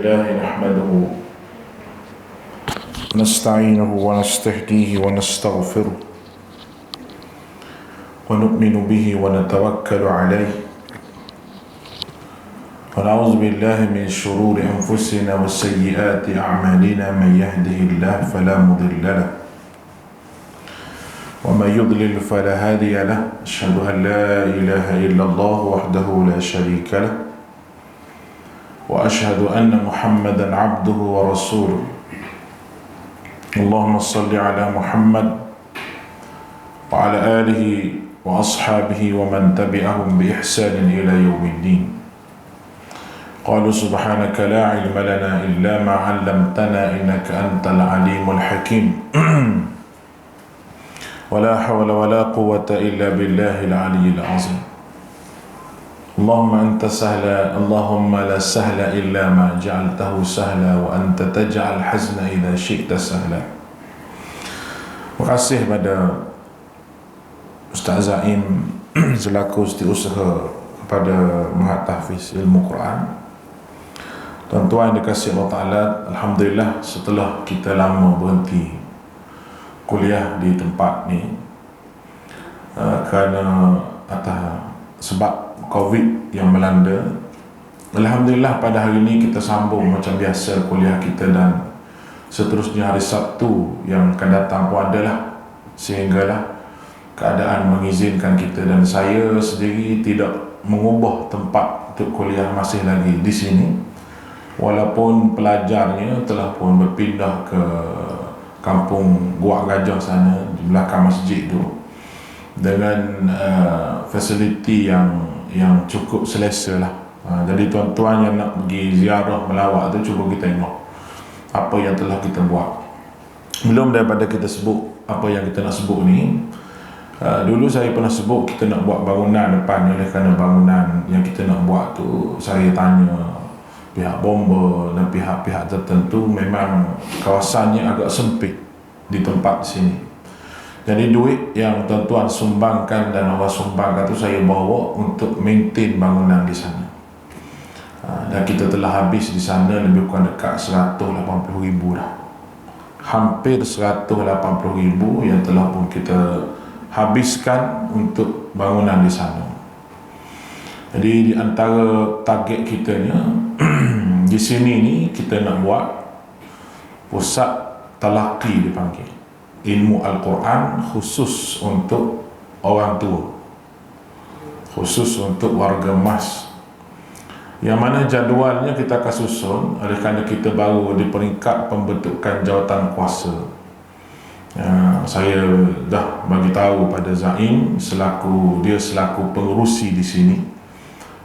لله نحمده نستعينه ونستهديه ونستغفره ونؤمن به ونتوكل عليه ونعوذ بالله من شرور أنفسنا وسيئات أعمالنا من يهده الله فلا مضل له ومن يضلل فلا هادي له أشهد أن لا إله إلا الله وحده لا شريك له وأشهد أن محمدا عبده ورسوله اللهم صل على محمد وعلى آله وأصحابه ومن تبعهم بإحسان إلى يوم الدين. قالوا سبحانك لا علم لنا إلا ما علمتنا إنك أنت العليم الحكيم ولا حول ولا قوة إلا بالله العلي العظيم. اللهم أنت سهل اللهم لا سهل إلا ما جعلته سهلا وأنت تجعل الحزن إذا شئت سهلا. Terima kasih pada Ustaz Zaim selaku setiausaha kepada Mahat Tahfiz Ilmu Quran. Tuan-tuan yang dikasihi Allah Ta'ala, alhamdulillah setelah kita lama berhenti kuliah di tempat ni kerana sebab Covid yang melanda, alhamdulillah pada hari ini kita sambung macam biasa kuliah kita, dan seterusnya hari Sabtu yang akan datang pun adalah, sehinggalah keadaan mengizinkan kita dan saya sendiri tidak mengubah tempat untuk kuliah, masih lagi di sini walaupun pelajarnya telah pun berpindah ke kampung Gua Gajah sana di belakang masjid tu dengan fasiliti yang cukup selesa lah. Jadi tuan-tuan yang nak pergi ziarah melawat tu, cuba kita tengok apa yang telah kita buat. Belum daripada kita sebut apa yang kita nak sebut ni, dulu saya pernah sebut kita nak buat bangunan depan, oleh kerana bangunan yang kita nak buat tu, saya tanya pihak bomba dan pihak-pihak tertentu, memang kawasannya agak sempit di tempat sini. Jadi duit yang tuan-tuan sumbangkan dan orang sumbangkan tu saya bawa untuk maintain bangunan di sana. Dan kita telah habis di sana lebih kurang dekat 180,000 dah. Hampir 180,000 yang telah pun kita habiskan untuk bangunan di sana. Jadi di antara target kita ni di sini ni kita nak buat pusat talaqi dipanggil, ilmu Al-Quran khusus untuk orang tua, khusus untuk warga emas, yang mana jadualnya kita akan susun oleh kerana kita baru di peringkat pembentukan jawatan kuasa. Saya dah bagi tahu pada Zaim selaku pengerusi di sini,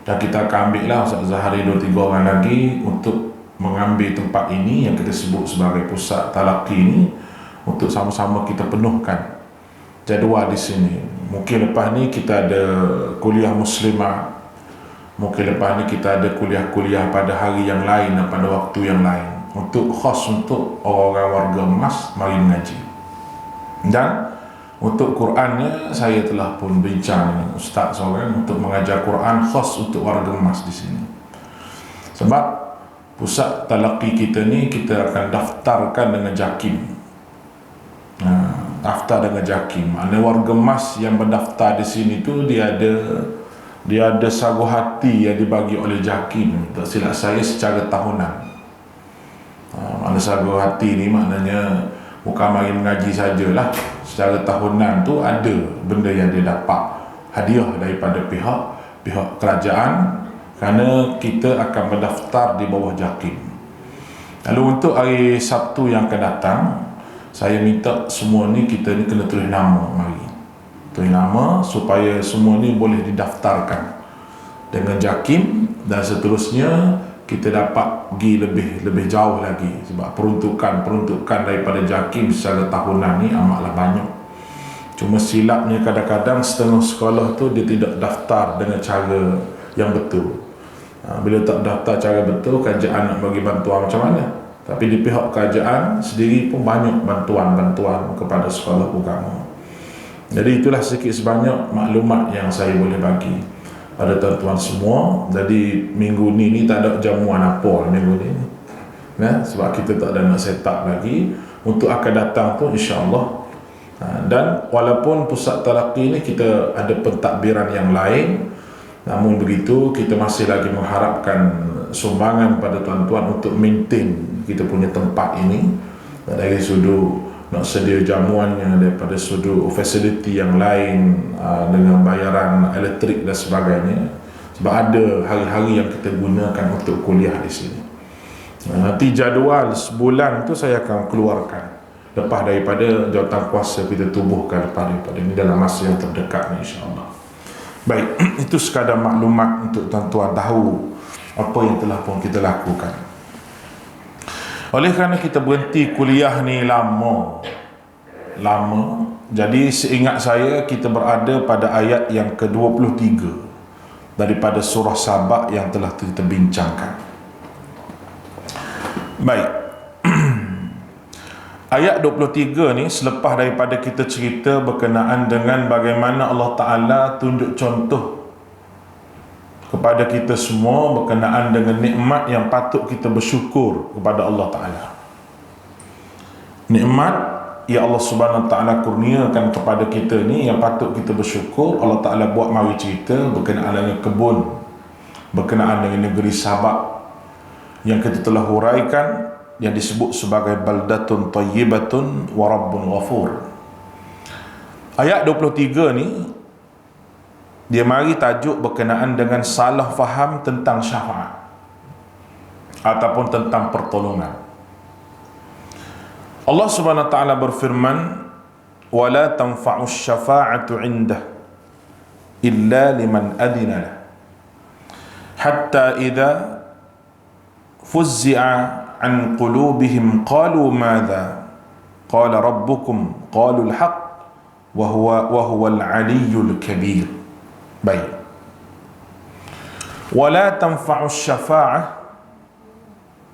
dan kita akan ambil lah Ustaz Zahari 2-3 orang lagi untuk mengambil tempat ini yang kita sebut sebagai pusat talaqi ini, untuk sama-sama kita penuhkan jadual di sini. Mungkin lepas ni kita ada kuliah muslimah, mungkin lepas ni kita ada kuliah-kuliah pada hari yang lain dan pada waktu yang lain, untuk khas untuk orang-orang warga emas mari mengaji. Dan untuk Qurannya saya telah pun bincang dengan ustaz seorang untuk mengajar Quran khas untuk warga emas di sini. Sebab pusat talaqi kita ni kita akan daftarkan dengan JAKIM. Daftar dengan JAKIM, maknanya warga emas yang berdaftar di sini tu dia ada sagu hati yang dibagi oleh JAKIM, tak silap saya secara tahunan. Maknanya sagu hati ni maknanya bukan mari mengaji sajalah, secara tahunan tu ada benda yang dia dapat hadiah daripada pihak kerajaan, kerana kita akan mendaftar di bawah JAKIM. Lalu untuk hari Sabtu yang akan datang, saya minta semua ni kita ni kena tulis nama, mari tulis nama supaya semua ni boleh didaftarkan dengan JAKIM, dan seterusnya kita dapat pergi lebih jauh lagi, sebab peruntukan daripada JAKIM secara tahunan ni amatlah banyak. Cuma silapnya kadang-kadang setengah sekolah tu dia tidak daftar dengan cara yang betul. Bila tak daftar cara betul, kerajaan nak bagi bantuan macam mana? Tapi di pihak kerajaan sendiri pun banyak bantuan kepada sekolah agama. Jadi itulah sedikit sebanyak maklumat yang saya boleh bagi pada tuan-tuan semua. Jadi minggu ni tak ada jamuan apa minggu ni. sebab kita tak ada nak set up lagi. Untuk akan datang tu insya-Allah. Dan walaupun pusat talaqi ni kita ada pentadbiran yang lain, namun begitu kita masih lagi mengharapkan sumbangan pada tuan-tuan untuk maintain kita punya tempat ini, dari sudut nak sedia jamuannya, daripada sudut fasiliti yang lain, dengan bayaran elektrik dan sebagainya. Sebab ada hari-hari yang kita gunakan untuk kuliah di sini. Nanti jadual sebulan tu saya akan keluarkan lepas daripada jawatan kuasa kita tubuhkan daripada ini dalam masa yang terdekat ni, insya-Allah. Baik, itu sekadar maklumat untuk tuan-tuan tahu apa yang telah pun kita lakukan. Oleh kerana kita berhenti kuliah ni lama, jadi seingat saya kita berada pada ayat yang ke-23 daripada surah Sabah yang telah kita bincangkan. Baik. Ayat 23 ni selepas daripada kita cerita berkenaan dengan bagaimana Allah Ta'ala tunjuk contoh kepada kita semua berkenaan dengan nikmat yang patut kita bersyukur kepada Allah Ta'ala. Nikmat yang Allah Subhanahu Wa Ta'ala kurniakan kepada kita ni yang patut kita bersyukur. Allah Ta'ala buat mari cerita berkenaan dengan kebun, berkenaan dengan negeri Sabak yang kita telah huraikan, yang disebut sebagai baldatun tayyibatun wa rabbun ghafur. Ayat 23 ni dia mari tajuk berkenaan dengan salah faham tentang syafaat ataupun tentang pertolongan. Allah Subhanahu wa taala berfirman, wala tanfa'us syafa'atu 'indah illa liman adina lah, hatta idza fuzzi'a an qulubihim qalu madza qala rabbukum qalu al-haq wa huwa al-'aliyyul kabir. Baik. Wala tanfa'u syafa'ah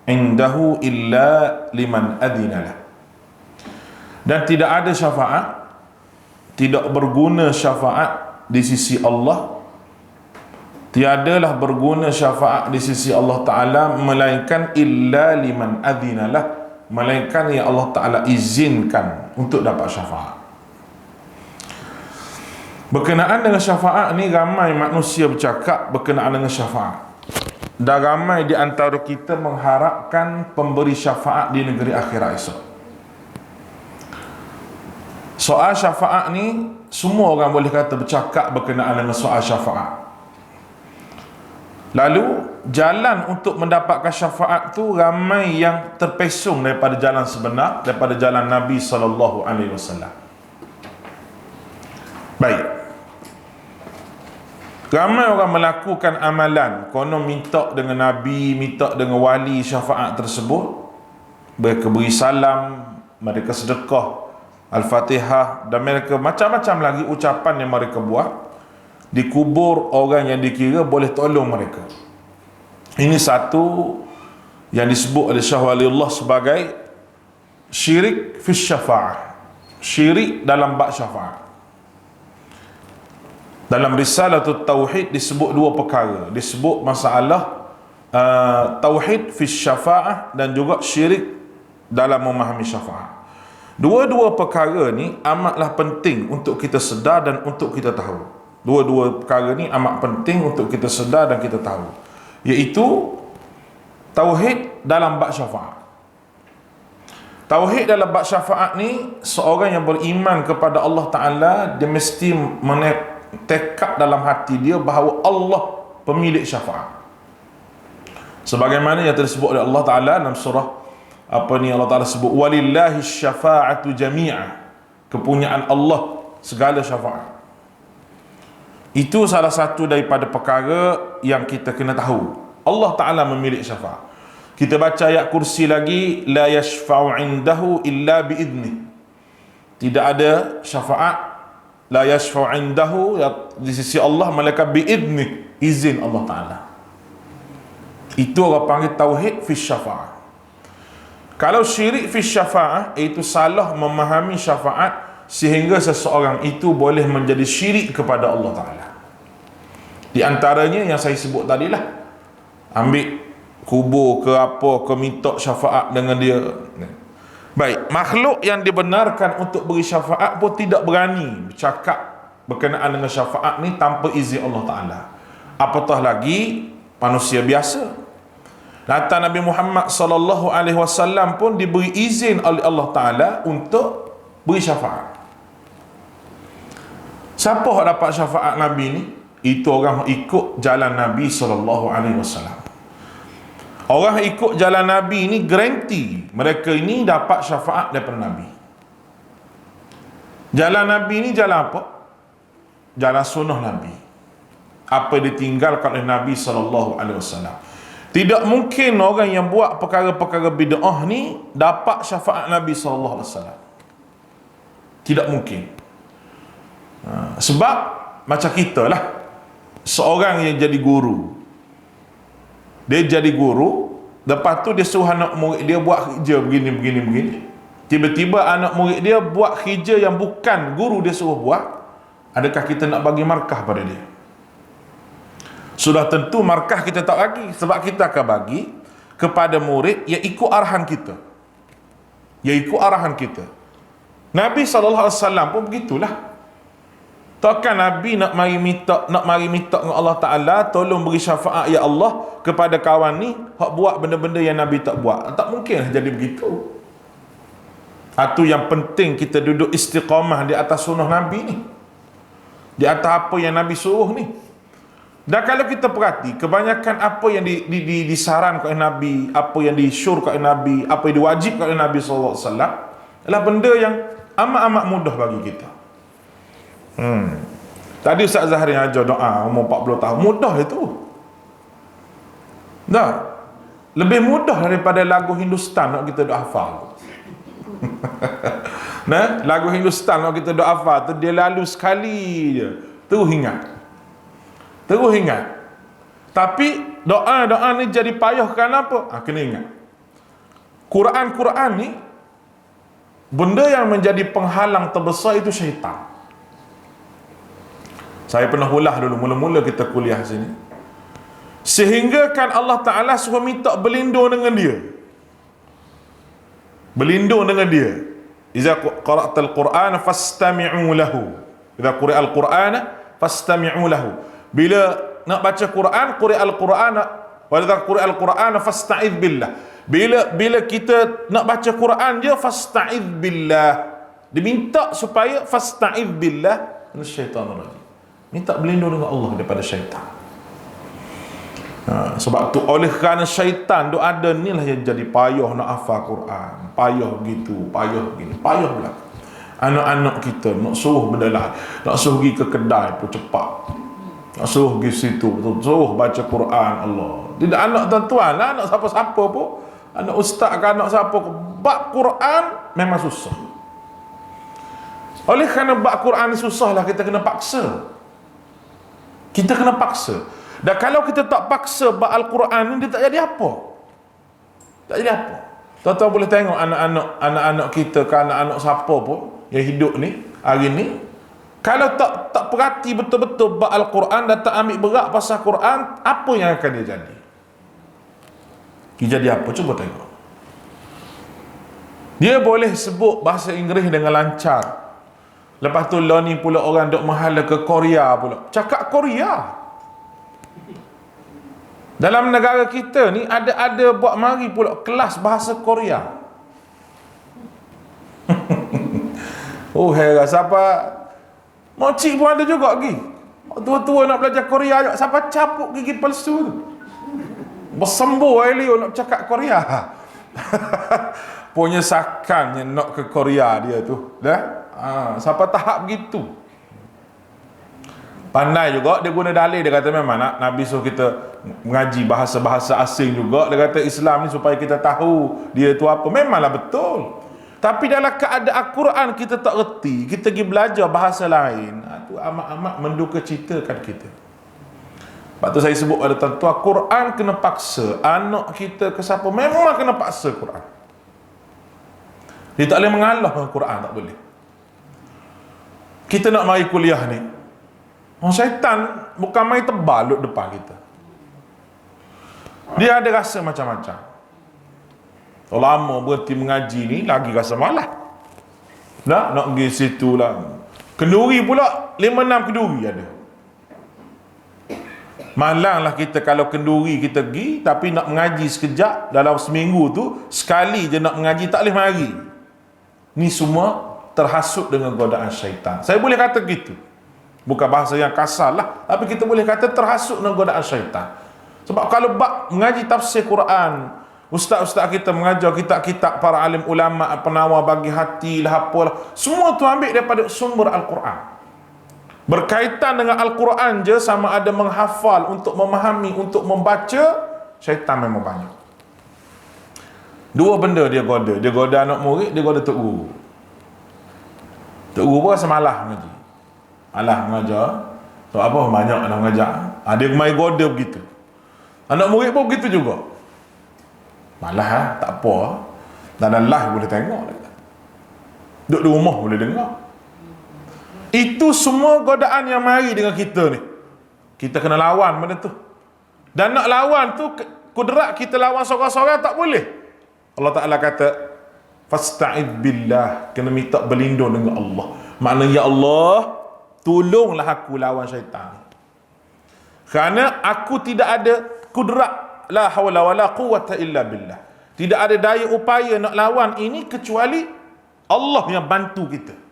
indahu illa liman adina lah. Dan tidak ada syafaat, tidak berguna syafaat di sisi Allah, tiadalah berguna syafaat di sisi Allah Ta'ala melainkan illa liman adhinalah, melainkan yang Allah Ta'ala izinkan untuk dapat syafaat. Berkenaan dengan syafaat ni ramai manusia bercakap berkenaan dengan syafaat, dan ramai di antara kita mengharapkan pemberi syafaat di negeri akhirat esok. Soal syafaat ni semua orang boleh kata bercakap berkenaan dengan soal syafaat. Lalu jalan untuk mendapatkan syafaat tu ramai yang terpesong daripada jalan sebenar, daripada jalan Nabi SAW. Baik. Ramai orang melakukan amalan, konon minta dengan Nabi, minta dengan wali syafaat tersebut. Mereka beri salam, mereka sedekah Al-Fatihah, dan mereka macam-macam lagi ucapan yang mereka buat. Dikubur orang yang dikira boleh tolong mereka. Ini satu yang disebut oleh Syekh Waliullah sebagai syirik fi syafa'ah, syirik dalam bab syafaat. Dalam Risalatut Tauhid disebut dua perkara, disebut masalah tauhid fi syafa'ah dan juga syirik dalam memahami syafaat. Dua-dua perkara ni amatlah penting untuk kita sedar dan untuk kita tahu. Dua-dua perkara ni amat penting untuk kita sedar dan kita tahu, iaitu tauhid dalam bab syafaat. Tauhid dalam bab syafaat ni, seorang yang beriman kepada Allah Ta'ala, dia mesti tekad dalam hati dia bahawa Allah pemilik syafaat. Sebagaimana yang tersebut oleh Allah Ta'ala dalam surah Allah Ta'ala sebut walillahi syafa'atu jami'ah, kepunyaan Allah segala syafaat. Itu salah satu daripada perkara yang kita kena tahu. Allah Ta'ala memiliki syafaat. Kita baca ayat kursi lagi, la yashfa'u indahu illa bi'idnih. Tidak ada syafaat, la yashfa'u indahu, di sisi Allah, malaikat bi'idnih, izin Allah Ta'ala. Itu orang panggil tauhid fi syafa'ah. Kalau syirik fi syafa'ah, itu salah memahami syafaat sehingga seseorang itu boleh menjadi syirik kepada Allah Ta'ala. Di antaranya yang saya sebut tadilah, ambil kubur ke apa, ke minta syafaat dengan dia. Baik, makhluk yang dibenarkan untuk beri syafaat pun tidak berani bercakap berkenaan dengan syafaat ni tanpa izin Allah Ta'ala. Apatah lagi manusia biasa. Datang Nabi Muhammad sallallahu alaihi wasallam pun diberi izin oleh Allah Ta'ala untuk beri syafaat. Siapa yang dapat syafaat Nabi ni? Itu orang ikut jalan Nabi sallallahu alaihi wasallam. Orang ikut jalan Nabi ni garanti mereka ini dapat syafaat daripada Nabi. Jalan Nabi ni jalan apa? Jalan sunnah Nabi. Apa ditinggalkan oleh Nabi sallallahu alaihi wasallam. Tidak mungkin orang yang buat perkara-perkara bid'ah ni dapat syafaat Nabi sallallahu alaihi wasallam. Tidak mungkin. Sebab macam kita lah, seorang yang jadi guru, dia jadi guru, lepas tu dia suruh anak murid dia buat kerja begini. Tiba-tiba anak murid dia buat kerja yang bukan guru dia suruh buat. Adakah kita nak bagi markah pada dia? Sudah tentu markah kita tak bagi, sebab kita akan bagi kepada murid yang ikut arahan kita. Nabi SAW pun begitulah. Takkan Nabi nak mari minta dengan Allah Ta'ala, tolong beri syafaat ya Allah kepada kawan ni hak buat benda-benda yang Nabi tak buat. Tak mungkin jadi begitu. Itu yang penting, kita duduk istiqamah di atas sunnah Nabi ni, di atas apa yang Nabi suruh ni. Dan kalau kita perhati, kebanyakan apa yang disarankan oleh Nabi, apa yang disyurkan oleh Nabi, apa yang diwajibkan oleh Nabi SAW adalah benda yang amat-amat mudah bagi kita. Tadi Ustaz Zahri ajar doa umur 40 tahun. Mudah itu. Dah. Lebih mudah daripada lagu Hindustan nak kita duk hafal. Nah, lagu Hindustan nak kita duk hafal tu dia lalu sekali je. Terus ingat. Tapi doa ni jadi payah kenapa? Kena ingat. Quran ni benda yang menjadi penghalang terbesar itu syaitan. Saya pernah ulah dulu mula-mula kita kuliah sini. Sehingga kan Allah Ta'ala suruh minta berlindung dengan dia. Iza qara'tal Qur'an fastami'u lahu. Iza quri'al Qur'an fastami'u lahu. Bila nak baca Quran, quri'al Qur'an wa idza quri'al Qur'an fasta'idz billah. Bila kita nak baca Quran je, fasta'idz billah. Diminta supaya fasta'idz billah minasyaitanir rajim. Minta berlindung dengan Allah daripada syaitan. Sebab tu oleh kerana syaitan tu ada, ni lah yang jadi payah nak hafal Quran. Payah begitu, payah begini, payah pula. Anak-anak kita nak suruh benda lain, nak suruh pergi ke kedai pun cepat, nak suruh pergi situ, suruh baca Quran. Allah. Tidak anak tuan-tuan lah, anak siapa-siapa pun, anak ustaz ke anak siapa pun, bab Quran memang susah. Oleh kerana bab Quran ni susah lah, kita kena paksa. Dan kalau kita tak paksa bab Al-Quran ni, dia tak jadi apa. Tuan-tuan boleh tengok anak-anak kita ke anak-anak siapa pun yang hidup ni hari ni, kalau tak perhati betul-betul bab Al-Quran dan tak ambil berat pasal Quran, apa yang akan dia jadi? Dia jadi apa? Cuba tengok. Dia boleh sebut bahasa Inggeris dengan lancar. Lepas tu lah ni pula orang duk menghala ke Korea pula. Cakap Korea. Dalam negara kita ni ada buat mari pula kelas bahasa Korea. Heran siapa. Mocik pun ada juga lagi. Tua-tua nak belajar Korea juga. Siapa capuk gigi palsu tu. Bersembur Elio nak cakap Korea. Punya sakannya nak ke Korea dia tu. Dah? Siapa tahap begitu. Pandai juga dia guna dalil. Dia kata memang Nabi suruh kita mengaji bahasa-bahasa asing juga. Dia kata Islam ni supaya kita tahu dia tu apa. Memanglah betul. Tapi dalam keadaan Quran kita tak reti, kita pergi belajar bahasa lain, itu amat-amat menduka citakan kita. Sebab tu saya sebut pada tuan-tuan, Quran kena paksa. Anak kita ke siapa, memang kena paksa Quran. Dia tak boleh mengalah dengan Quran, tak boleh. Kita nak mari kuliah ni, syaitan bukan main tebal duduk depan kita. Dia ada rasa macam-macam. Kalau lama berhenti mengaji ni, lagi rasa malas. Nak pergi situ lah. Kenduri pula, 5-6 kenduri ada. Malanglah kita kalau kenduri kita pergi, tapi nak mengaji sekejap, dalam seminggu tu, sekali je nak mengaji, tak boleh mari. Ni semua terhasut dengan godaan syaitan. Saya boleh kata gitu. Bukan bahasa yang kasar lah, tapi kita boleh kata terhasut dengan godaan syaitan. Sebab kalau bab mengaji tafsir Quran, ustaz-ustaz kita mengajar kitab-kitab para alim ulama, penawar bagi hati lah, apalah, semua tu ambil daripada sumber Al-Quran. Berkaitan dengan Al-Quran je, sama ada menghafal, untuk memahami, untuk membaca, syaitan memang banyak. Dua benda dia goda. Dia goda anak murid, dia goda tok guru. Tok guru pun rasa malah mengaji. Malah mengajar. So apa banyak nak mengajar. Dia mai goda begitu. Anak murid pun begitu juga. Malah tak apa. Dalam live boleh tengok. Duduk di rumah boleh dengar. Itu semua godaan yang mari dengan kita ni. Kita kena lawan benda tu. Dan nak lawan tu, kudrat kita lawan seorang-seorang tak boleh. Allah Ta'ala kata, fasta'id billah, kena minta berlindung dengan Allah. Maknanya, ya Allah, tolonglah aku lawan syaitan. Kerana aku tidak ada kudrat, la hawla wa la quwwata illa billah. Tidak ada daya upaya nak lawan ini kecuali Allah yang bantu kita.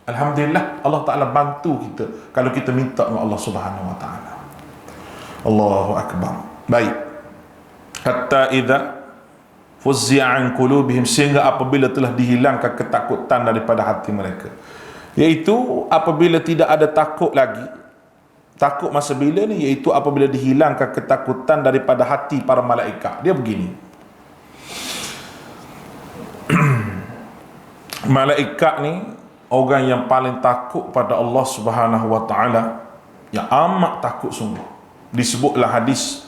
Alhamdulillah, Allah Ta'ala bantu kita kalau kita minta dengan Allah Subhanahu Wa Ta'ala. Allahu Akbar. Baik. Hatta idza fuzzi'a an qulubihim, sehingga apabila telah dihilangkan ketakutan daripada hati mereka, iaitu apabila tidak ada takut lagi. Takut masa bila ni? Iaitu apabila dihilangkan ketakutan daripada hati para malaikat. Dia begini. Malaikat ni orang yang paling takut pada Allah Subhanahu Wa Ta'ala, yang amat takut sungguh. Disebutlah hadis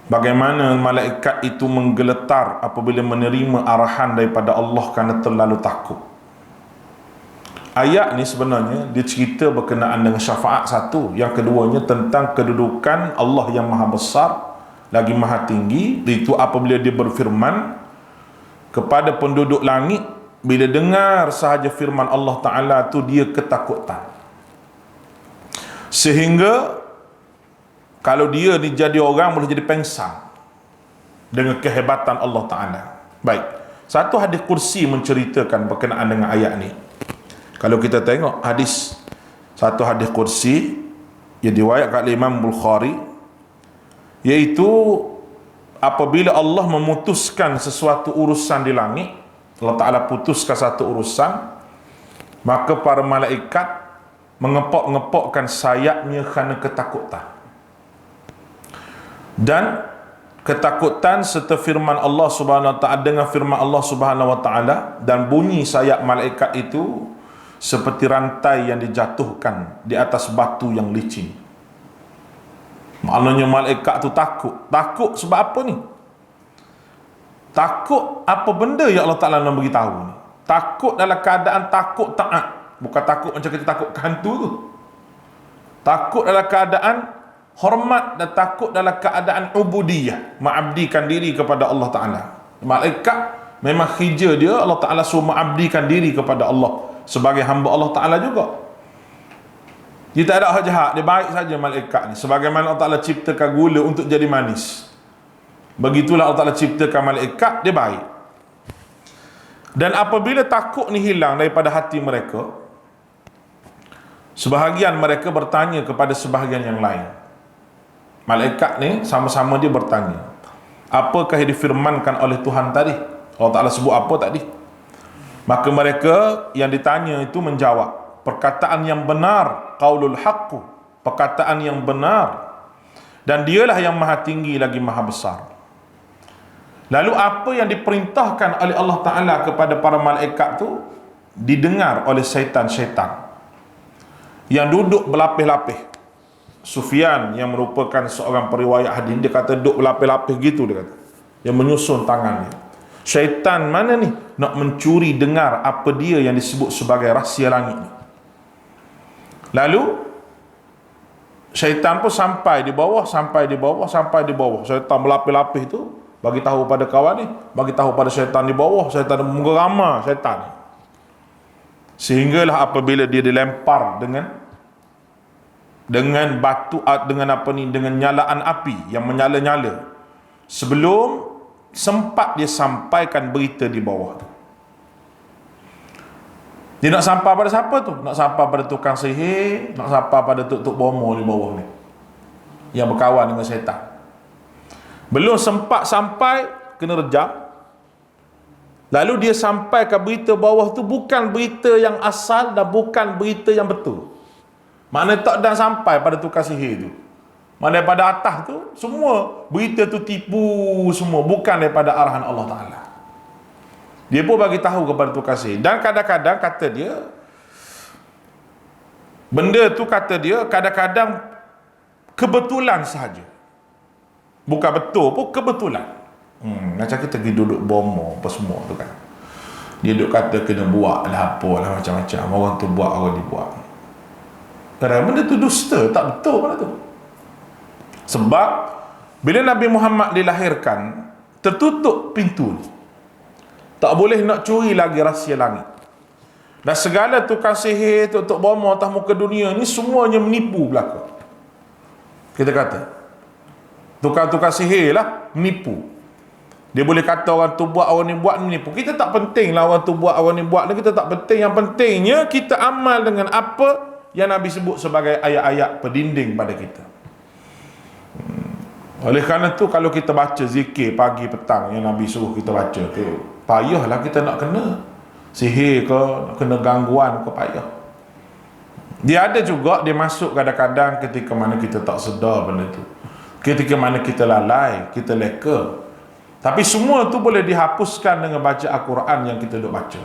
bagaimana malaikat itu menggeletar apabila menerima arahan daripada Allah kerana terlalu takut. Ayat ni sebenarnya dia cerita berkenaan dengan syafaat satu, yang keduanya tentang kedudukan Allah yang maha besar lagi maha tinggi. Itu apabila dia berfirman kepada penduduk langit, bila dengar sahaja firman Allah Ta'ala tu, dia ketakutan. Sehingga kalau dia ni jadi orang, boleh jadi pengsan dengan kehebatan Allah Ta'ala. Baik, satu hadis kursi menceritakan berkenaan dengan ayat ni. Kalau kita tengok hadis, satu hadis kursi yang diriwayatkan oleh Imam Bukhari, iaitu apabila Allah memutuskan sesuatu urusan di langit, Allah Ta'ala putuskan satu urusan, maka para malaikat mengepok-ngepokkan sayapnya kerana ketakutan. Dan ketakutan serta firman Allah Subhanahu Wa Ta'ala, dengan firman Allah Subhanahu Wa Ta'ala, dan bunyi sayap malaikat itu seperti rantai yang dijatuhkan di atas batu yang licin. Maknanya malaikat tu takut. Takut sebab apa ni? Takut apa benda yang Allah Ta'ala nak beritahu ni. Takut dalam keadaan takut taat. Bukan takut macam kita takut hantu tu. Takut dalam keadaan hormat, dan takut dalam keadaan ubudiyah, mengabdikan diri kepada Allah Ta'ala. Malaikat memang kerja dia, Allah Ta'ala suruh mengabdikan diri kepada Allah sebagai hamba Allah Ta'ala juga. Dia tak ada hak jahat, dia baik saja malaikat ni. Sebagaimana Allah Ta'ala ciptakan gula untuk jadi manis, begitulah Allah Ta'ala ciptakan malaikat, dia baik. Dan apabila takut ni hilang daripada hati mereka, sebahagian mereka bertanya kepada sebahagian yang lain. Malaikat ni sama-sama dia bertanya, apakah yang difirmankan oleh Tuhan tadi? Allah Ta'ala sebut apa tadi? Maka mereka yang ditanya itu menjawab, perkataan yang benar, qaulul haqqu, perkataan yang benar, dan dialah yang maha tinggi lagi maha besar. Lalu apa yang diperintahkan oleh Allah Ta'ala kepada para malaikat tu didengar oleh syaitan-syaitan yang duduk berlapis-lapis. Sufyan yang merupakan seorang periwayat hadis, dia kata duduk berlapis-lapis gitu, dia kata, yang menyusun tangannya. Syaitan mana ni nak mencuri dengar apa dia yang disebut sebagai rahsia langit ni. Lalu syaitan pun sampai di bawah. Syaitan berlapis-lapis tu bagi tahu pada kawan ni, bagi tahu pada syaitan di bawah. Syaitan menggeramah syaitan ni. Sehinggalah apabila dia dilempar dengan batu, dengan nyalaan api yang menyala-nyala, sebelum sempat dia sampaikan berita di bawah tu. Dia nak sampai pada siapa tu? Nak sampai pada tukang sihir, nak sampai pada tuk-tuk bomo di bawah ni, yang berkawan dengan syaitan. Belum sempat sampai, kena rejam. Lalu dia sampaikan berita bawah tu bukan berita yang asal dan bukan berita yang betul. Maknanya tak dah sampai pada tukang sihir tu. Maknanya pada atas tu semua berita tu tipu semua, bukan daripada arahan Allah Ta'ala. Dia pun bagi tahu kepada tukang sihir. Dan kadang-kadang kata dia, benda tu kata dia kadang-kadang kebetulan sahaja. Bukan betul pun, kebetulan. Macam kita pergi duduk bomo apa semua tu kan. Dia duduk kata kena buat lah apalah macam-macam. Orang tu buat, orang dia buat. Kadang benda tu dusta, tak betul benda tu. Sebab bila Nabi Muhammad dilahirkan, tertutup pintu ni. Tak boleh nak curi lagi rahsia langit. Dan segala tukang sihir, tuk bomo atas muka dunia ni semuanya menipu belaka. Kita kata tukang-tukang sihir lah menipu. Dia boleh kata orang tu buat, orang ni buat, menipu. Kita tak penting lah orang tu buat, orang ni buat, kita tak penting. Yang pentingnya kita amal dengan apa yang Nabi sebut sebagai ayat-ayat pendinding pada kita. Oleh kerana tu kalau kita baca zikir pagi petang yang Nabi suruh kita baca tu, payahlah kita nak kena sihir ke, nak kena gangguan ke, payah. Dia ada juga, dia masuk kadang-kadang ketika mana kita tak sedar benda tu, ketika mana kita lalai, kita leka. Tapi semua tu boleh dihapuskan dengan baca Al-Quran yang kita duk baca.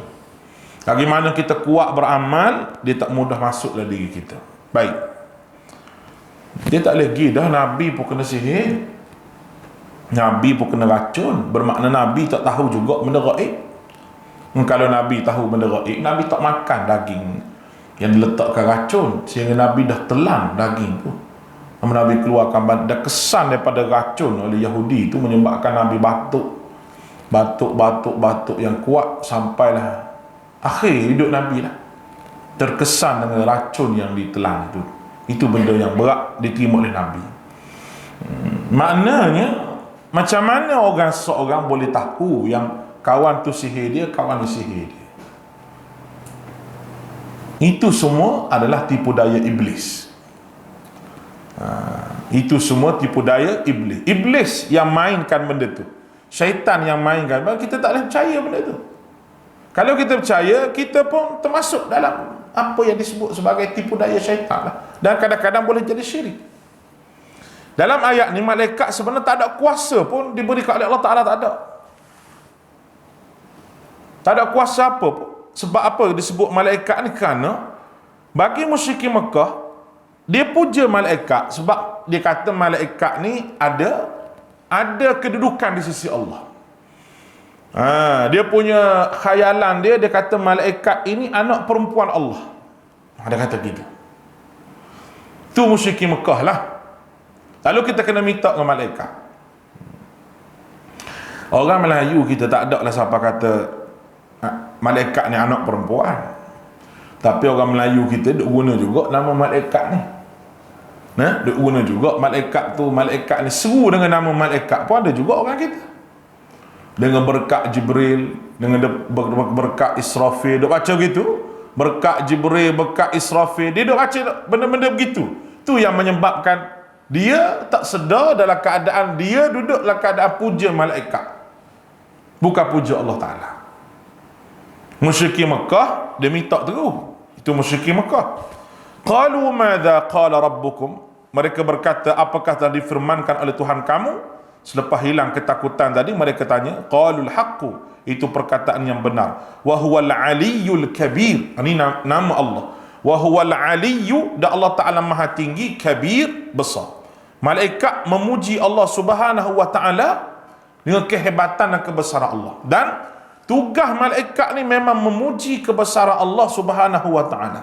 Bagaimana kita kuat beramal, dia tak mudah masuk dalam diri kita. Baik. Dia tak boleh pergi dah, Nabi pun kena sihir, Nabi pun kena racun. Bermakna Nabi tak tahu juga benda gaib. Kalau Nabi tahu benda gaib, Nabi tak makan daging yang diletakkan racun, sehingga Nabi dah telan daging tu. Nabi keluarkan, dah kesan daripada racun oleh Yahudi itu menyebabkan Nabi batuk yang kuat, sampailah akhir hidup Nabi lah terkesan dengan racun yang ditelan itu. Itu benda yang berat diterima oleh Nabi. Maknanya macam mana seorang boleh tahu yang kawan tu sihir dia, kawan ni sihir dia? Itu semua adalah tipu daya iblis. Itu semua tipu daya iblis. Iblis yang mainkan benda tu, syaitan yang mainkan. Kita tak boleh percaya benda tu. Kalau kita percaya, kita pun termasuk dalam apa yang disebut sebagai tipu daya syaitan lah. Dan kadang-kadang boleh jadi syirik. Dalam ayat ni, malaikat sebenarnya tak ada kuasa pun diberikan oleh Allah Ta'ala, tak ada. Tak ada kuasa apa pun. Sebab apa disebut malaikat ni? Kerana bagi musyrikin Mekah, dia puja malaikat sebab dia kata malaikat ni ada kedudukan di sisi Allah. Dia punya khayalan dia kata malaikat ini anak perempuan Allah. Dia kata gitu. Tu musyrikin Mekah lah. Lalu kita kena minta dengan malaikat. Orang Melayu kita tak ada lah siapa kata malaikat ni anak perempuan. Tapi orang Melayu kita duk guna juga nama malaikat ni. Duk guna juga malaikat tu, malaikat ni seru dengan nama malaikat pun ada juga orang kita. Dengan berkat Jibril, dengan berkat Israfil, duk baca gitu. Berkat Jibril, berkat Israfil, dia duk baca benda-benda begitu. Tu yang menyebabkan dia tak sedar dalam keadaan dia duduk dalam keadaan puja malaikat, bukan puja Allah Ta'ala. Musyrikin Mekah dia minta terus. Itu musyrikin Mekah. Qalu madza qala rabbukum, mereka berkata apakah telah difirmankan oleh Tuhan kamu? Selepas hilang ketakutan tadi, mereka tanya, qalul haqqu, itu perkataan yang benar. Wa huwal aliyyul kabir, ini nama Allah. Wa huwal aliyyu, dan Allah Ta'ala maha tinggi, kabir, besar. Malaikat memuji Allah Subhanahu wa Ta'ala dengan kehebatan dan kebesaran Allah. Dan tugas malaikat ni memang memuji kebesaran Allah Subhanahu wa Ta'ala.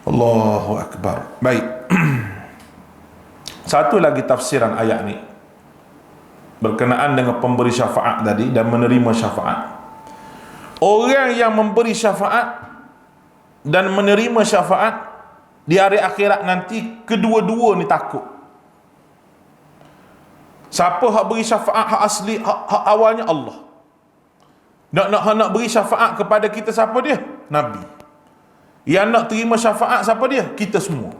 Allahu Akbar. Baik. Satu lagi tafsiran ayat ni berkenaan dengan pemberi syafaat tadi dan menerima syafaat. Orang yang memberi syafaat dan menerima syafaat di hari akhirat nanti, kedua-dua ni takut. Siapa hak beri syafaat hak asli, hak awalnya Allah. Nak beri syafaat kepada kita siapa dia? Nabi. Yang nak terima syafaat siapa dia? Kita semua.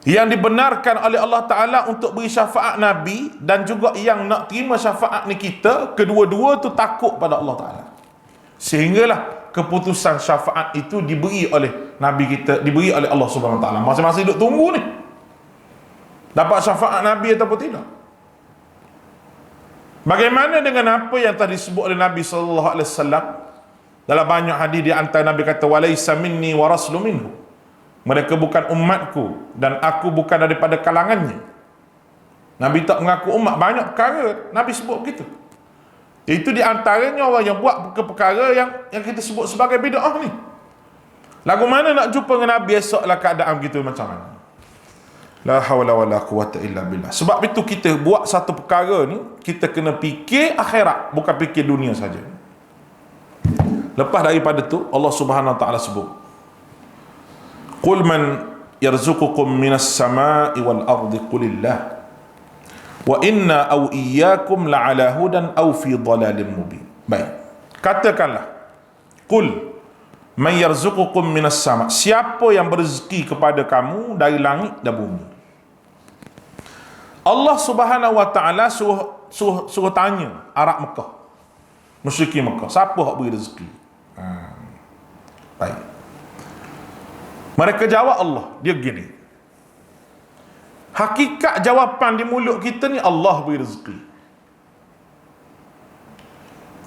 Yang dibenarkan oleh Allah Ta'ala untuk beri syafaat Nabi, dan juga yang nak terima syafaat ni kita, kedua-dua tu takut pada Allah Ta'ala. Sehinggalah keputusan syafaat itu diberi oleh Nabi kita, diberi oleh Allah Subhanahu Wa Ta'ala. Masing-masing duduk tunggu ni, dapat syafaat Nabi ataupun tidak. Bagaimana dengan apa yang tadi disebut oleh Nabi SAW dalam banyak hadis? Di antara Nabi kata, walaisa minni wa raslu minhu, mereka bukan umatku dan aku bukan daripada kalangannya. Nabi tak mengaku umat. Banyak perkara Nabi sebut begitu. Itu di antaranya orang yang buat perkara yang kita sebut sebagai bid'ah ni. Lagu mana nak jumpa dengan Nabi esoklah keadaan begitu macam mana? La hawla wala quwata illa billah. Sebab itu kita buat satu perkara ni, kita kena fikir akhirat, bukan fikir dunia saja. Lepas daripada tu Allah Subhanahu Wa Ta'ala sebut, qul man yarzuqukum minas sama'i wal ardi qulillah wa inna aw iyyakum la'ala hudan aw fi dhalalin mubin. Baik, katakanlah, qul man yarzuqukum minas sama', siapa yang berezeki kepada kamu dari langit dan bumi. Allah Subhanahu Wa Ta'ala suruh tanya Arab Mekah, musyrikin Mekah, siapa hak beri rezeki? Baik, mereka jawab Allah. Dia gini, hakikat jawapan di mulut kita ni, Allah beri rezeki.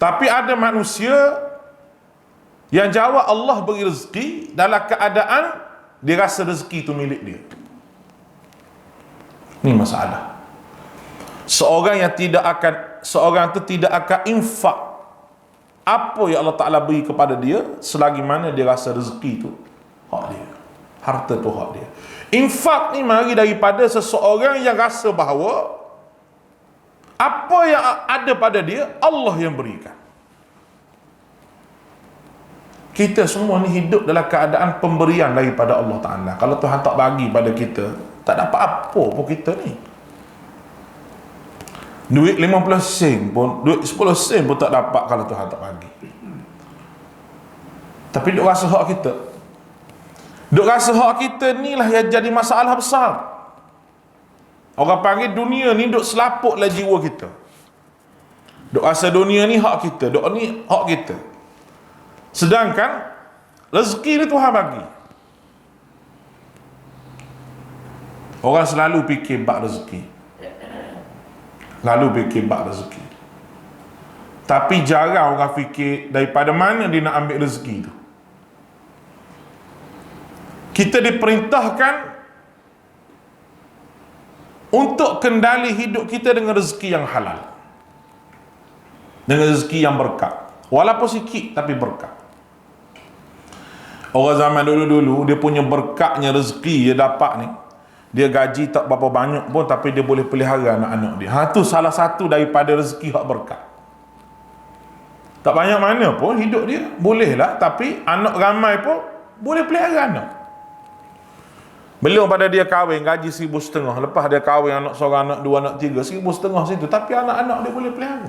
Tapi ada manusia yang jawab Allah beri rezeki dalam keadaan dia rasa rezeki itu milik dia. Ini masalah. Seorang tu tidak akan infak apa yang Allah Ta'ala beri kepada dia selagi mana dia rasa rezeki itu hak dia, harta tu hak dia. Infak ni mari daripada seseorang yang rasa bahawa apa yang ada pada dia Allah yang berikan. Kita semua ni hidup dalam keadaan pemberian daripada Allah Ta'ala. Kalau Tuhan tak bagi pada kita, tak dapat apa pun kita ni. Duit 50 sen pun, duit 10 sen pun tak dapat kalau Tuhan tak bagi. Tapi duk rasa hak kita. Duk rasa hak kita ni lah yang jadi masalah besar. Orang panggil dunia ni duk selaput lah jiwa kita. Duk rasa dunia ni hak kita, duk ni hak kita. Sedangkan rezeki ni Tuhan bagi. Orang selalu fikir bab rezeki, tapi jarang orang fikir daripada mana dia nak ambil rezeki tu. Kita diperintahkan untuk kendali hidup kita dengan rezeki yang halal, dengan rezeki yang berkat, walaupun sikit tapi berkat. Orang zaman dulu-dulu dia punya berkatnya rezeki dia dapat ni, dia gaji tak berapa banyak pun tapi dia boleh pelihara anak-anak dia. Tu salah satu daripada rezeki hak berkat. Tak banyak mana pun hidup dia boleh lah, tapi anak ramai pun boleh pelihara anak. Belum pada dia kahwin gaji 1,500, lepas dia kahwin anak seorang, anak dua, anak tiga, 1,500 situ, tapi anak-anak dia boleh pelihara.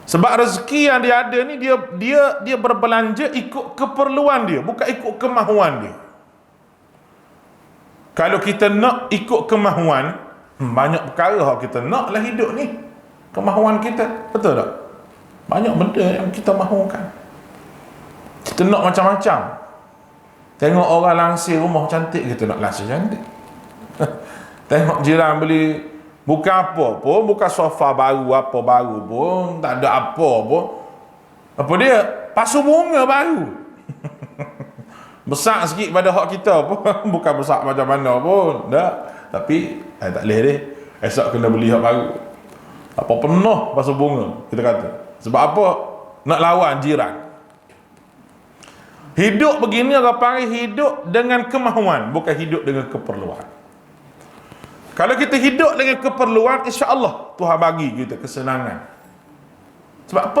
Sebab rezeki yang dia ada ni, dia berbelanja ikut keperluan dia, bukan ikut kemahuan dia. Kalau kita nak ikut kemahuan, banyak perkara yang kita nak lah hidup ni, kemahuan kita, betul tak? Banyak benda yang kita mahukan. Kita nak macam-macam. Tengok orang langsir rumah cantik, kita nak langsir cantik. Tengok jiran beli, bukan apa pun, bukan sofa baru, apa baru pun, tak ada apa pun. Apa dia? Pasu bunga baru. Besar sikit pada hak kita pun, bukan besar macam mana pun. Tak. Tapi, tak boleh deh. Esok kena beli hak baru. Apa penuh pasu bunga, kita kata. Sebab apa? Nak lawan jiran. Hidup begini orang panggil hidup dengan kemahuan, bukan hidup dengan keperluan. Kalau kita hidup dengan keperluan, insya-Allah Tuhan bagi kita kesenangan. Sebab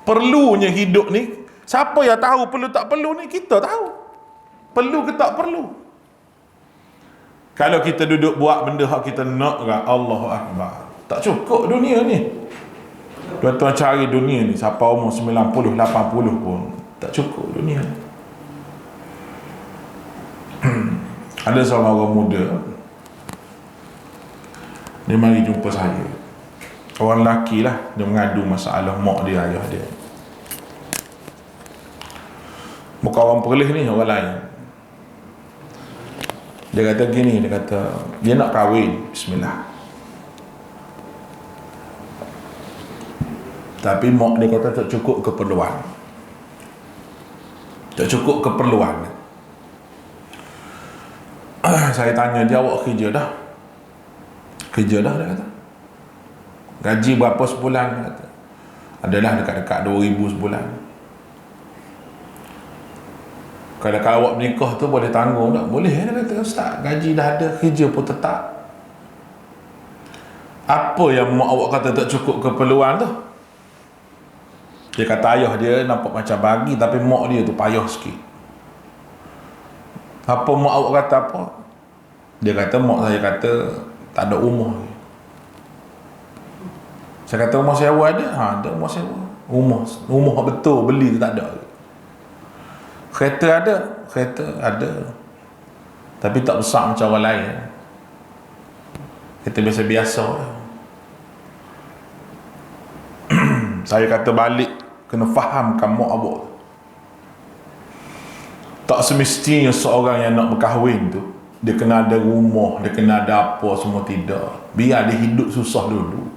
perlunya hidup ni, siapa yang tahu perlu tak perlu ni? Kita tahu. Perlu ke tak perlu. Kalau kita duduk buat benda hak kita nak kan, Allahu Akbar, tak cukup dunia ni. Tuan-tuan cari dunia ni sampai umur 90, 80 pun tak cukup dunia ni. Ada seorang orang muda, dia mari jumpa saya. Orang lelaki lah, dia mengadu masalah mak dia, ayah dia. Bukan orang Perlis ni, orang lain. Dia kata gini, dia kata dia nak kahwin, bismillah. Tapi mak dia kata tak cukup keperluan. Tak cukup keperluan. Saya tanya dia, awak kerja dah? Kerja dah, dia kata. Gaji berapa sebulan? Dia kata. Adalah dekat-dekat 2,000 sebulan. Kalau awak menikah tu boleh tanggung tak? Boleh, dia kata. Ustaz, gaji dah ada, kerja pun tetap. Apa yang mak awak kata tak cukup keperluan tu? Dia kata ayah dia nampak macam bagi, tapi mak dia tu payah sikit. Apa mak awak kata apa? Dia kata mak saya kata tak ada rumah. Saya kata rumah sewa ada? Ha, ada rumah sewa. Rumah betul beli tu tak ada. Kereta ada? Kereta ada. Tapi tak besar macam orang lain. Kereta biasa-biasa. Saya kata balik, kena fahamkan mak abang. Tak semestinya seorang yang nak berkahwin tu dia kena ada rumah, dia kena ada apa, semua tidak. Biar dia hidup susah dulu.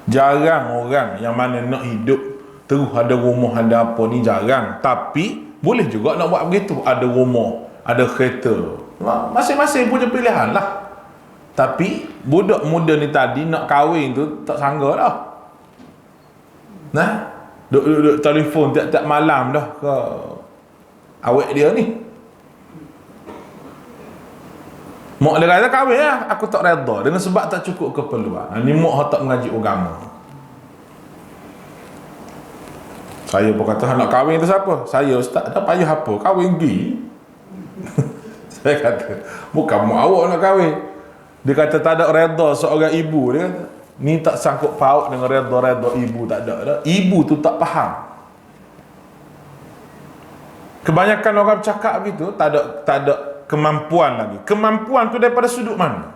Jarang orang yang mana nak hidup terus ada rumah, ada apa ni, jarang. Tapi boleh juga nak buat begitu. Ada rumah, ada kereta. Masing-masing punya pilihan lah. Tapi budak muda ni tadi nak kahwin tu tak sanggup dah. Nah, duduk telefon tiap-tiap malam dah ke awek dia ni. Mak dia kata kahwin lah, aku tak redha dengan sebab tak cukup keperluan. Ni mak tak mengaji agama. Saya pun kata nak kahwin tu siapa? Saya ustaz, dah payah apa? Kahwin pergi. Saya kata, bukan mak awak nak kahwin. Dia kata tak ada redha seorang ibu. Dia kata, ni tak sangkut paut dengan redha ibu, tak ada. Ibu tu tak faham. Kebanyakan orang bercakap begitu tak ada kemampuan lagi. Kemampuan tu daripada sudut mana?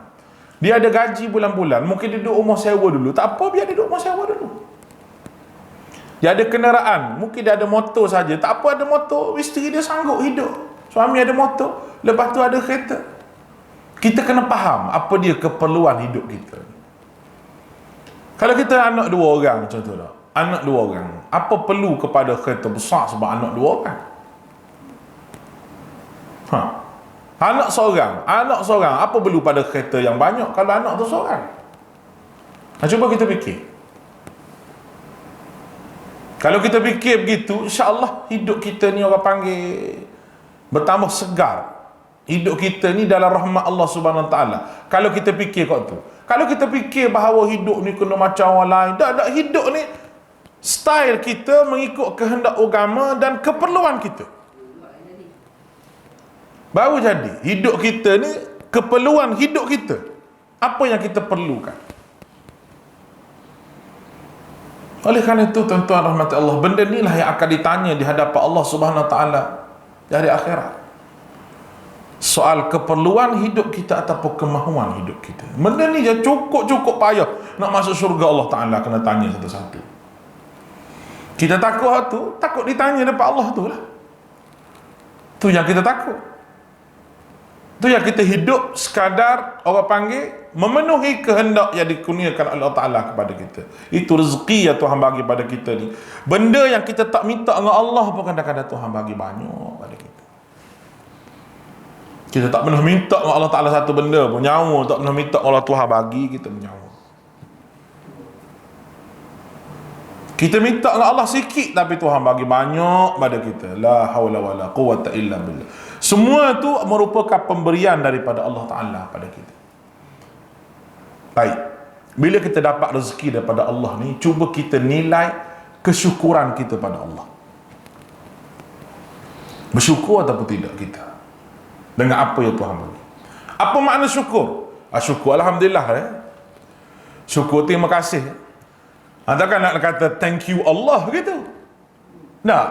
Dia ada gaji bulan-bulan, mungkin dia duduk rumah sewa dulu. Tak apa, biar dia duduk rumah sewa dulu. Dia ada kenderaan, mungkin dia ada motor saja. Tak apa, ada motor, isteri dia sanggup hidup. Suami ada motor, lepas tu ada kereta. Kita kena faham apa dia keperluan hidup kita. Kalau kita anak 2 orang macam tu dah. Anak 2 orang, apa perlu kepada kereta besar sebab anak 2 orang? Anak seorang, apa perlu pada kereta yang banyak kalau anak tu seorang? Cuba kita fikir. Kalau kita fikir begitu, insya-Allah hidup kita ni orang panggil bertambah segar. Hidup kita ni dalam rahmat Allah Subhanahu Wa Taala. Kalau kita fikir kat tu. Kalau kita fikir bahawa hidup ni kena macam orang lain, tak hidup ni style kita mengikut kehendak agama dan keperluan kita. Baru jadi hidup kita ni keperluan hidup kita. Apa yang kita perlukan. Oleh kerana itu tuan-tuan rahmat Allah, benda inilah yang akan ditanya di hadapan Allah Subhanahu Wa Taala di hari akhirat. Soal keperluan hidup kita ataupun kemahuan hidup kita. Benda ni je cukup payah nak masuk syurga Allah Taala, kena tanya satu-satu. Kita takut ditanya depan Allah tu lah. Tu yang kita takut. Tu yang kita hidup sekadar orang panggil memenuhi kehendak yang dikurniakan Allah Ta'ala kepada kita. Itu rezeki yang Tuhan bagi pada kita ni. Benda yang kita tak minta dengan Allah pun kadang-kadang Tuhan bagi banyak pada kita. Kita tak pernah minta dengan Allah Ta'ala satu benda pun, nyawa tak pernah minta Allah Tuhan bagi kita nyawa. Kita minta dengan Allah sikit, tapi Tuhan bagi banyak pada kita. La haula wala quwwata illa billah. Semua itu merupakan pemberian daripada Allah Ta'ala pada kita. Baik, bila kita dapat rezeki daripada Allah ni, cuba kita nilai kesyukuran kita pada Allah. Bersyukur ataupun tidak kita dengan apa yang Tuhan bagi. Apa makna syukur? Syukur Alhamdulillah. Syukur terima kasih. Takkan nak kata thank you Allah gitu. Tak.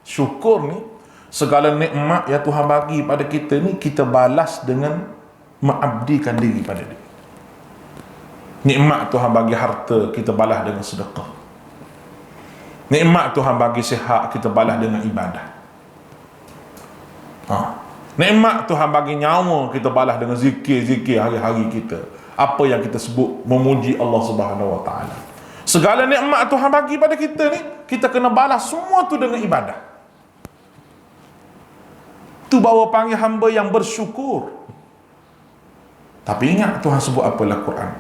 Syukur ni, segala nikmat yang Tuhan bagi pada kita ni, kita balas dengan mengabdikan diri pada dia. Nikmat Tuhan bagi harta, kita balas dengan sedekah. Nikmat Tuhan bagi sihat, kita balas dengan ibadah. Nikmat Tuhan bagi nyawa, kita balas dengan zikir-zikir hari-hari kita. Apa yang kita sebut memuji Allah Subhanahu Wa Taala. Segala nikmat Tuhan bagi pada kita ni, kita kena balas semua tu dengan ibadah. Tu bawa panggil hamba yang bersyukur. Tapi ingat Tuhan sebut apalah Quran?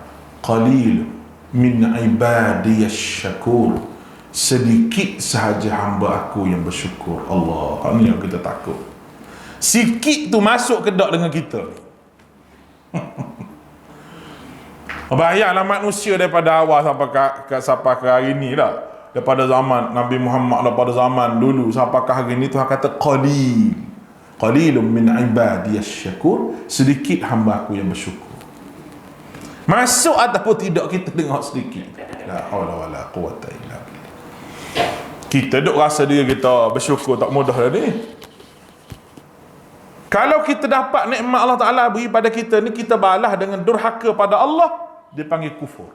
Qalil min ibadiyash syakur. Sedikit sahaja hamba aku yang bersyukur. Allah, ini yang kita takut. Sikit tu masuk ke dak dengan kita. Bahayanya manusia daripada awal sampai ke hari ni dah. Daripada zaman Nabi Muhammad, daripada zaman dulu sampai ke hari ni, Tuhan kata qalil. Qalilun min ibadiyash syakur. Sedikit hamba aku yang bersyukur. Masuk ataupun tidak kita dengar sedikit. La haula wala quwwata illa billah. Kita duk rasa diri kita bersyukur tak mudah dah ni. Kalau kita dapat nikmat Allah Ta'ala beri pada kita ni, kita balas dengan durhaka pada Allah, dia panggil kufur.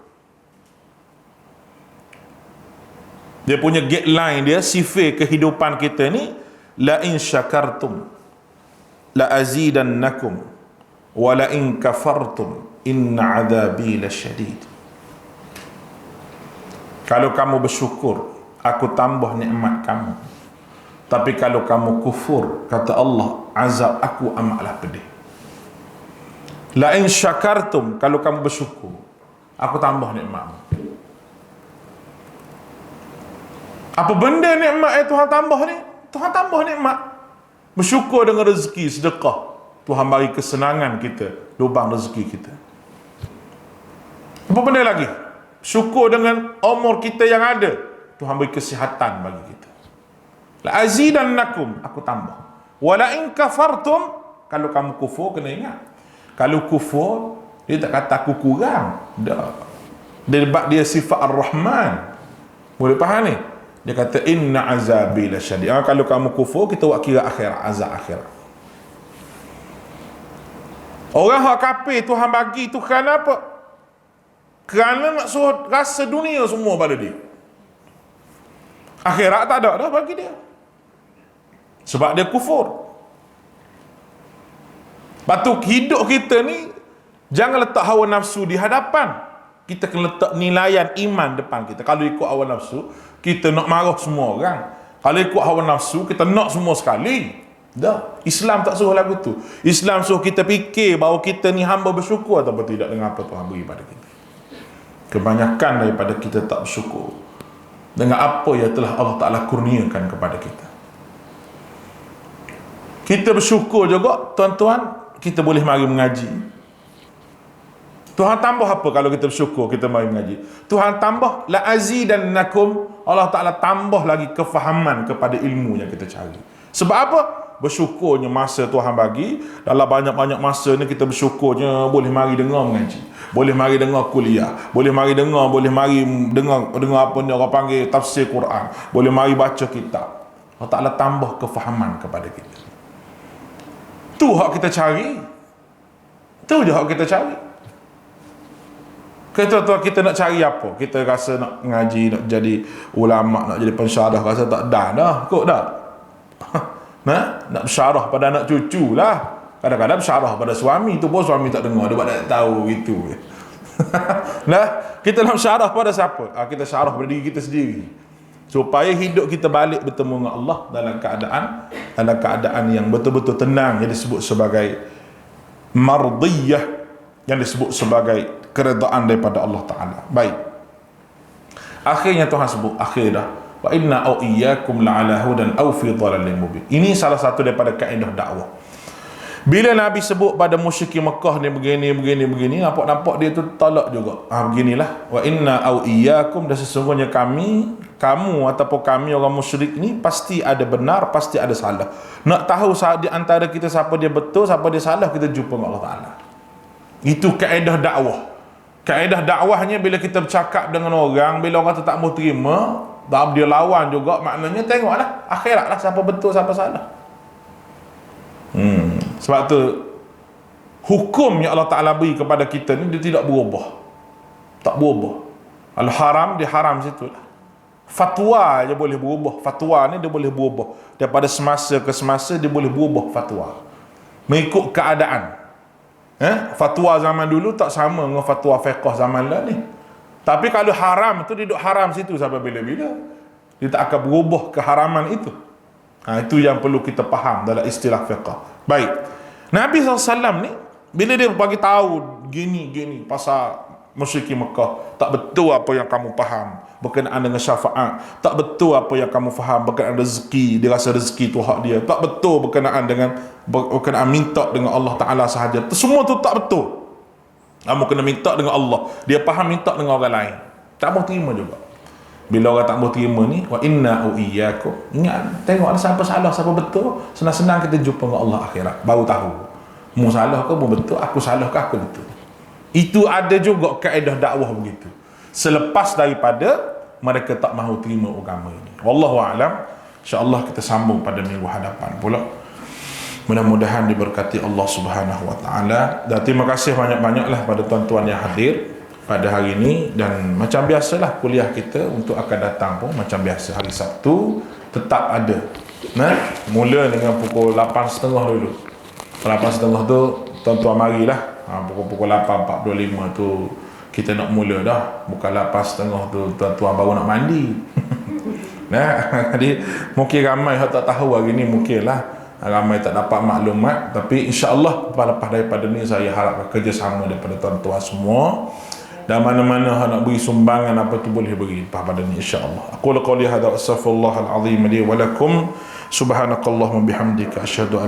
Dia punya guideline dia, sifat kehidupan kita ni, la in syakartum la azidannakum wa la in kafartum inna adzabi lasyadid. Kalau kamu bersyukur, aku tambah nikmat kamu. Tapi kalau kamu kufur, kata Allah, azab aku amatlah pedih. La in syakartum, kalau kamu bersyukur, aku tambah nikmatmu. Apa benda nikmat yang Tuhan tambah ni? Tuhan tambah nikmat. Bersyukur dengan rezeki, sedekah. Tuhan bagi kesenangan kita, lubang rezeki kita. Apa benda lagi? Syukur dengan umur kita yang ada, Tuhan beri kesihatan bagi kita. La azidannakum, aku tambah. Wala in kafartum, kalau kamu kufur, kena ingat. Kalau kufur, dia tak kata aku kurang. Dia sifat Ar-Rahman. Boleh faham ni? Dia kata inna azabi lasyadid. Kalau kamu kufur, kita buat kira akhirat, azab akhirat. Orang yang kafir Tuhan bagi tu kerana apa? Kerana nak suruh rasa dunia semua pada dia. Akhirat tak ada dah bagi dia. Sebab dia kufur. Batu hidup kita ni, jangan letak hawa nafsu di hadapan. Kita kena letak nilaian iman depan kita. Kalau ikut hawa nafsu, kita nak marah semua orang. Kalau ikut hawa nafsu, kita nak semua sekali. Dah, Islam tak suruh lagu tu. Islam suruh kita fikir bahawa kita ni hamba bersyukur atau tidak dengan apa Tuhan beri pada kita. Kebanyakan daripada kita tak bersyukur dengan apa yang telah Allah Ta'ala kurniakan kepada kita. Kita bersyukur juga, tuan-tuan, kita boleh mari mengaji. Tuhan tambah apa kalau kita bersyukur, kita mari mengaji? Tuhan tambah la azidannakum, Allah Ta'ala tambah lagi kefahaman kepada ilmu yang kita cari. Sebab apa? Bersyukurnya masa Tuhan bagi. Dalam banyak-banyak masa ni kita bersyukurnya boleh mari dengar mengaji, boleh mari dengar kuliah, boleh mari dengar apa ni orang panggil tafsir Quran, boleh mari baca kitab. Allah Ta'ala tambah kefahaman kepada kita. Tu hak kita cari. Tu je hak kita cari. Kita nak cari apa? Kita rasa nak ngaji, nak jadi ulama, nak jadi pensyarah, rasa tak dah kok dah. Nak bersyarah pada anak cucu lah. Kadang-kadang bersyarah pada suami, tu pun suami tak dengar, dia tak tahu gitu. Nah, kita nak bersyarah pada siapa? Kita syarah pada diri kita sendiri. Supaya hidup kita balik bertemu dengan Allah dalam keadaan yang betul-betul tenang, yang disebut sebagai mardiyah, yang disebut sebagai keredaan daripada Allah Ta'ala. Baik. Akhirnya Tuhan sebut, akhir dah, wa inna au iyyakum la'ala hudan aw fi dhalalin mubin. Ini salah satu daripada kaedah dakwah. Bila Nabi sebut pada musyrikin Mekah ni begini, nampak dia tu tolak juga. Beginilah, wa inna au iyyakum, dan sesungguhnya kamu ataupun kami orang musyrik ni pasti ada benar, pasti ada salah. Nak tahu di antara kita siapa dia betul, siapa dia salah, kita jumpa dengan Allah Taala. Itu kaedah dakwah. Kaedah dakwahnya bila kita bercakap dengan orang, bila orang tu tak mau terima, tak dia lawan juga, maknanya tengoklah akhirat lah siapa betul, siapa salah. Sebab tu hukum yang Allah Ta'ala beri kepada kita ni, dia tidak berubah, tak berubah. Al-haram, dia haram situ lah. Fatwa je boleh berubah. Fatwa ni dia boleh berubah daripada semasa ke semasa, dia boleh berubah fatwa mengikut keadaan. Fatwa zaman dulu tak sama dengan fatwa fiqh zaman lah ni. Tapi kalau haram tu, dia duduk haram situ sampai bila-bila, dia tak akan berubah keharaman itu. Itu yang perlu kita faham dalam istilah fiqh. Baik, Nabi SAW ni bila dia bagi tahu gini pasal musyrikin Mekah, tak betul apa yang kamu faham berkenaan dengan syafaat, tak betul apa yang kamu faham berkenaan rezeki, dia rasa rezeki tu hak dia, tak betul berkenaan minta dengan Allah Ta'ala sahaja, semua tu tak betul. Kamu kena minta dengan Allah, dia faham minta dengan orang lain, tak mau terima juga. Bila orang tak mau terima ni, wa inna au iyyakum, ingat, tengok ada siapa salah, siapa betul, senang-senang kita jumpa dengan Allah akhirat, baru tahu mu salah ke mu betul, aku salah ke aku betul. Itu ada juga kaedah dakwah begitu, selepas daripada mereka tak mahu terima agama ini. Wallahu a'lam. InsyaAllah kita sambung pada minggu hadapan pula. Mudah-mudahan diberkati Allah Subhanahu wa taala. Dan terima kasih banyak-banyaklah pada tuan-tuan yang hadir pada hari ini, dan macam biasalah kuliah kita untuk akan datang pun macam biasa hari Sabtu tetap ada. Mula dengan pukul 8.30 dulu. 8.30 tu tuan-tuan marilah. Pukul 8.45 tu kita nak mula dah. Bukan 8.30 tu tuan-tuan baru nak mandi. Jadi mungkin ramai yang tak tahu hari ni, mungkinlah ramai tak dapat maklumat, tapi insya-Allah lepas daripada ni saya harap kerjasama daripada tuan-tuan semua, dan mana-mana yang nak beri sumbangan apa tu boleh beri lepas pada ni insya-Allah. Aku qawli hadza astaghfirullahal azim li wa lakum, subhanakallahumma bihamdika asyhadu